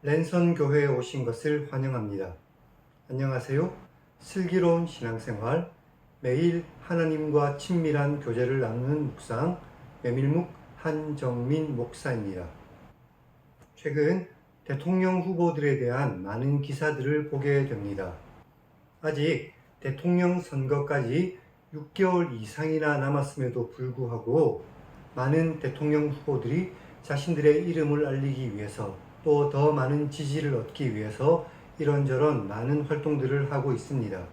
랜선 교회에 오신 것을 환영합니다. 안녕하세요. 슬기로운 신앙생활, 매일 하나님과 친밀한 교제를 나누는 묵상, 메밀묵 한정민 목사입니다. 최근 대통령 후보들에 대한 많은 기사들을 보게 됩니다. 아직 대통령 선거까지 6개월 이상이나 남았음에도 불구하고 많은 대통령 후보들이 자신들의 이름을 알리기 위해서 또 더 많은 지지를 얻기 위해서 이런저런 많은 활동들을 하고 있습니다.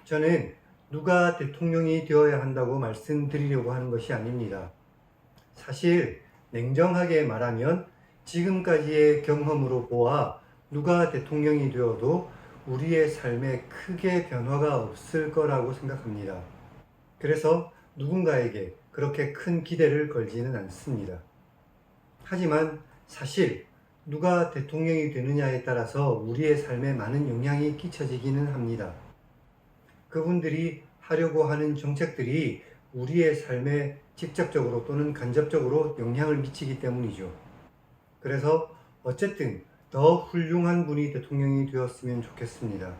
저는 누가 대통령이 되어야 한다고 말씀드리려고 하는 것이 아닙니다. 사실 냉정하게 말하면 지금까지의 경험으로 보아 누가 대통령이 되어도 우리의 삶에 크게 변화가 없을 거라고 생각합니다. 그래서 누군가에게 그렇게 큰 기대를 걸지는 않습니다. 하지만 사실 누가 대통령이 되느냐에 따라서 우리의 삶에 많은 영향이 끼쳐지기는 합니다. 그분들이 하려고 하는 정책들이 우리의 삶에 직접적으로 또는 간접적으로 영향을 미치기 때문이죠. 그래서 어쨌든 더 훌륭한 분이 대통령이 되었으면 좋겠습니다.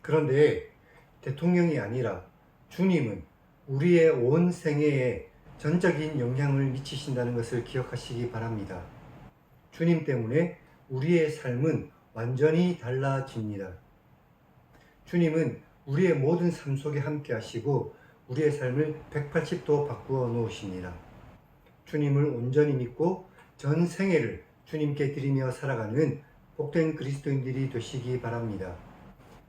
그런데 대통령이 아니라 주님은 우리의 온 생애에 전적인 영향을 미치신다는 것을 기억하시기 바랍니다. 주님 때문에 우리의 삶은 완전히 달라집니다. 주님은 우리의 모든 삶 속에 함께 하시고 우리의 삶을 180도 바꾸어 놓으십니다. 주님을 온전히 믿고 전 생애를 주님께 드리며 살아가는 복된 그리스도인들이 되시기 바랍니다.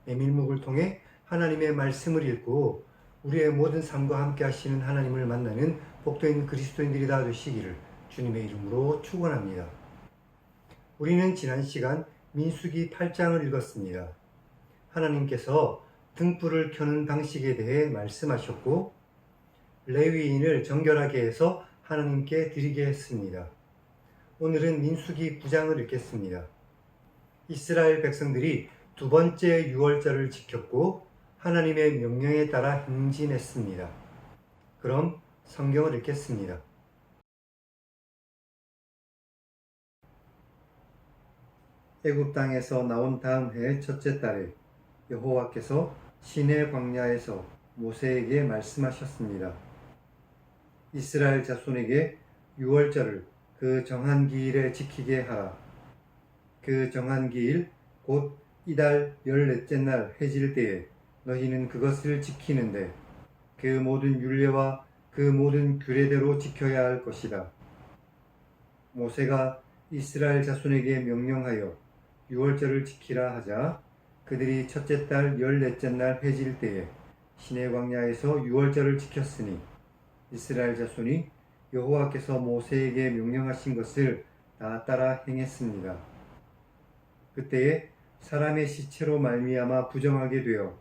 메밀묵을 통해 하나님의 말씀을 읽고 우리의 모든 삶과 함께 하시는 하나님을 만나는 복된 그리스도인들이 다 되시기를 주님의 이름으로 축원합니다. 우리는 지난 시간 민수기 8장을 읽었습니다. 하나님께서 등불을 켜는 방식에 대해 말씀하셨고 레위인을 정결하게 해서 하나님께 드리게 했습니다. 오늘은 민수기 9장을 읽겠습니다. 이스라엘 백성들이 두 번째 유월절을 지켰고 하나님의 명령에 따라 행진했습니다. 그럼 성경을 읽겠습니다. 애굽 땅에서 나온 다음 해 첫째 달에 여호와께서 시내 광야에서 모세에게 말씀하셨습니다. 이스라엘 자손에게 유월절을 그 정한 기일에 지키게 하라. 그 정한 기일 곧 이달 14째 날 해질 때에 너희는 그것을 지키는데 그 모든 율례와 그 모든 규례대로 지켜야 할 것이다. 모세가 이스라엘 자손에게 명령하여 유월절을 지키라 하자 그들이 첫째 달 14째 날 해질 때에 시내 광야에서 유월절을 지켰으니 이스라엘 자손이 여호와께서 모세에게 명령하신 것을 다 따라 행했습니다. 그때에 사람의 시체로 말미암아 부정하게 되어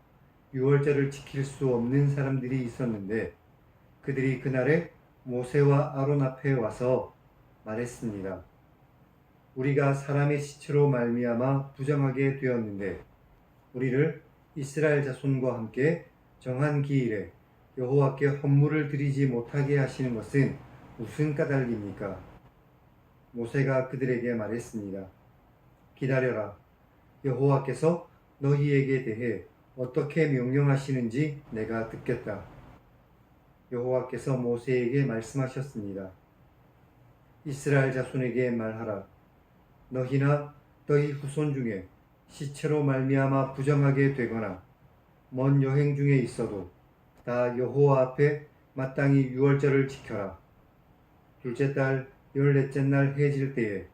유월절을 지킬 수 없는 사람들이 있었는데 그들이 그날에 모세와 아론 앞에 와서 말했습니다. 우리가 사람의 시체로 말미암아 부정하게 되었는데 우리를 이스라엘 자손과 함께 정한 기일에 여호와께 헌물을 드리지 못하게 하시는 것은 무슨 까닭입니까? 모세가 그들에게 말했습니다. 기다려라. 여호와께서 너희에게 대해 어떻게 명령하시는지 내가 듣겠다. 여호와께서 모세에게 말씀하셨습니다. 이스라엘 자손에게 말하라. 너희나 너희 후손 중에 시체로 말미암아 부정하게 되거나 먼 여행 중에 있어도 다 여호와 앞에 마땅히 유월절을 지켜라. 둘째 달 14째 날 해질 때에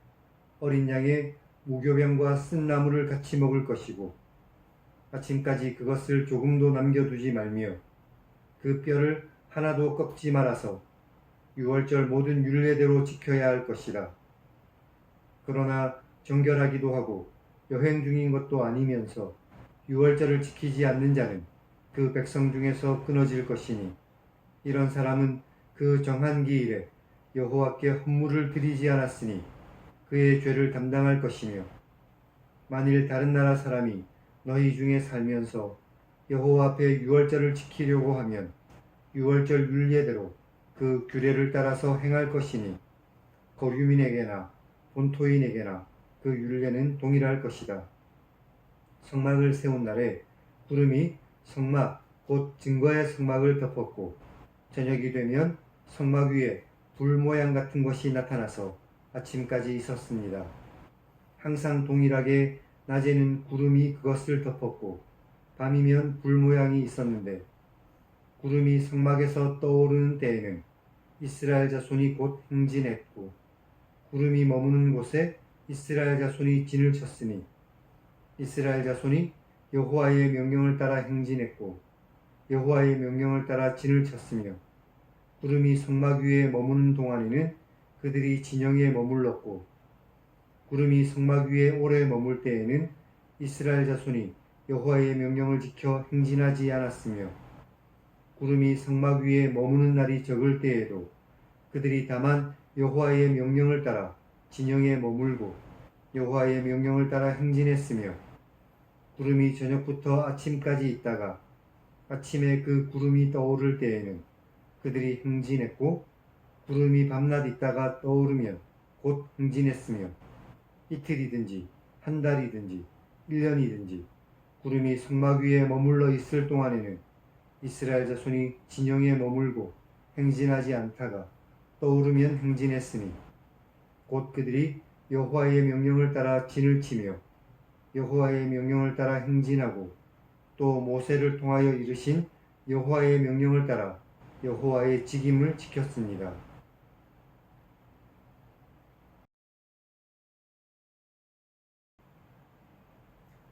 어린 양의 무교병과 쓴 나물을 같이 먹을 것이고 아침까지 그것을 조금도 남겨두지 말며 그 뼈를 하나도 꺾지 말아서 유월절 모든 율례대로 지켜야 할 것이다. 그러나 정결하기도 하고 여행 중인 것도 아니면서 유월절을 지키지 않는 자는 그 백성 중에서 끊어질 것이니 이런 사람은 그 정한 기일에 여호와께 헌물을 드리지 않았으니 그의 죄를 담당할 것이며 만일 다른 나라 사람이 너희 중에 살면서 여호와 앞에 유월절을 지키려고 하면 유월절 율례대로 그 규례를 따라서 행할 것이니 거류민에게나 본토인에게나 그 율례는 동일할 것이다. 성막을 세운 날에 구름이 성막 곧 증거의 성막을 덮었고 저녁이 되면 성막 위에 불 모양 같은 것이 나타나서 아침까지 있었습니다. 항상 동일하게 낮에는 구름이 그것을 덮었고 밤이면 불 모양이 있었는데 구름이 성막에서 떠오르는 때에는 이스라엘 자손이 곧 행진했고 구름이 머무는 곳에 이스라엘 자손이 진을 쳤으니 이스라엘 자손이 여호와의 명령을 따라 행진했고 여호와의 명령을 따라 진을 쳤으며 구름이 성막 위에 머무는 동안에는 그들이 진영에 머물렀고 구름이 성막 위에 오래 머물 때에는 이스라엘 자손이 여호와의 명령을 지켜 행진하지 않았으며 구름이 성막 위에 머무는 날이 적을 때에도 그들이 다만 여호와의 명령을 따라 진영에 머물고 여호와의 명령을 따라 행진했으며 구름이 저녁부터 아침까지 있다가 아침에 그 구름이 떠오를 때에는 그들이 행진했고 구름이 밤낮 있다가 떠오르면 곧 행진했으며 이틀이든지 한 달이든지 1년이든지 구름이 성막 위에 머물러 있을 동안에는 이스라엘 자손이 진영에 머물고 행진하지 않다가 떠오르면 행진했으니 곧 그들이 여호와의 명령을 따라 진을 치며 여호와의 명령을 따라 행진하고 또 모세를 통하여 이르신 여호와의 명령을 따라 여호와의 직임을 지켰습니다.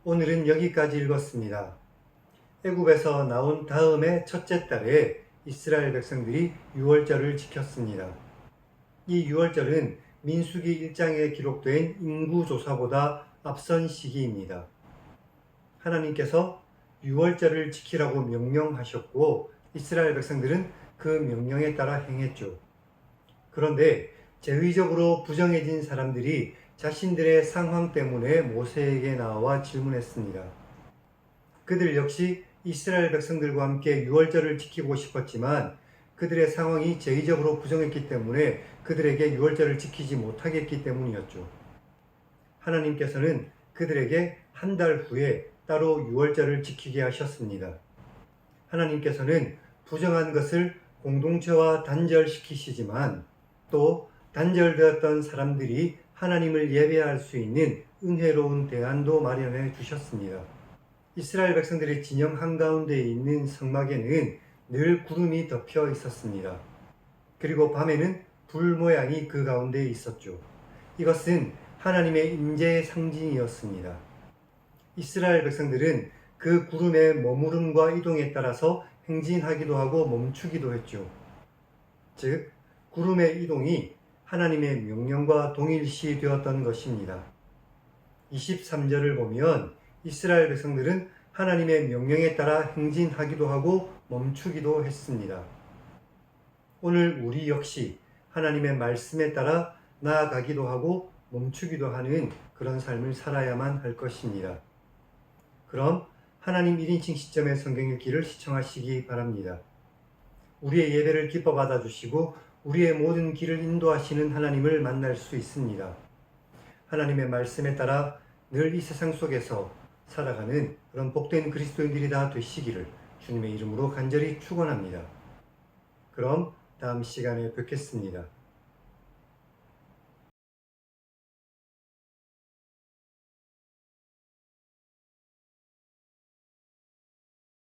오늘은 여기까지 읽었습니다. 애굽에서 나온 다음의 첫째 달에 이스라엘 백성들이 유월절을 지켰습니다. 이 유월절은 민수기 1장에 기록된 인구조사보다 앞선 시기입니다. 하나님께서 유월절을 지키라고 명령하셨고 이스라엘 백성들은 그 명령에 따라 행했죠. 그런데 제의적으로 부정해진 사람들이 자신들의 상황 때문에 모세에게 나와 질문했습니다. 그들 역시 이스라엘 백성들과 함께 유월절을 지키고 싶었지만 그들의 상황이 제의적으로 부정했기 때문에 그들에게 유월절을 지키지 못하게 했기 때문이었죠. 하나님께서는 그들에게 한 달 후에 따로 유월절을 지키게 하셨습니다. 하나님께서는 부정한 것을 공동체와 단절시키시지만 또 단절되었던 사람들이 하나님을 예배할 수 있는 은혜로운 대안도 마련해 주셨습니다. 이스라엘 백성들의 진영 한가운데에 있는 성막에는 늘 구름이 덮여 있었습니다. 그리고 밤에는 불 모양이 그 가운데 있었죠. 이것은 하나님의 임재의 상징이었습니다. 이스라엘 백성들은 그 구름의 머무름과 이동에 따라서 행진하기도 하고 멈추기도 했죠. 즉, 구름의 이동이 하나님의 명령과 동일시 되었던 것입니다. 23절을 보면 이스라엘 백성들은 하나님의 명령에 따라 행진하기도 하고 멈추기도 했습니다. 오늘 우리 역시 하나님의 말씀에 따라 나아가기도 하고 멈추기도 하는 그런 삶을 살아야만 할 것입니다. 그럼 하나님 1인칭 시점의 성경 읽기를 시청하시기 바랍니다. 우리의 예배를 기뻐 받아주시고 우리의 모든 길을 인도하시는 하나님을 만날 수 있습니다. 하나님의 말씀에 따라 늘 이 세상 속에서 살아가는 그런 복된 그리스도인들이 다 되시기를 주님의 이름으로 간절히 축원합니다. 그럼 다음 시간에 뵙겠습니다.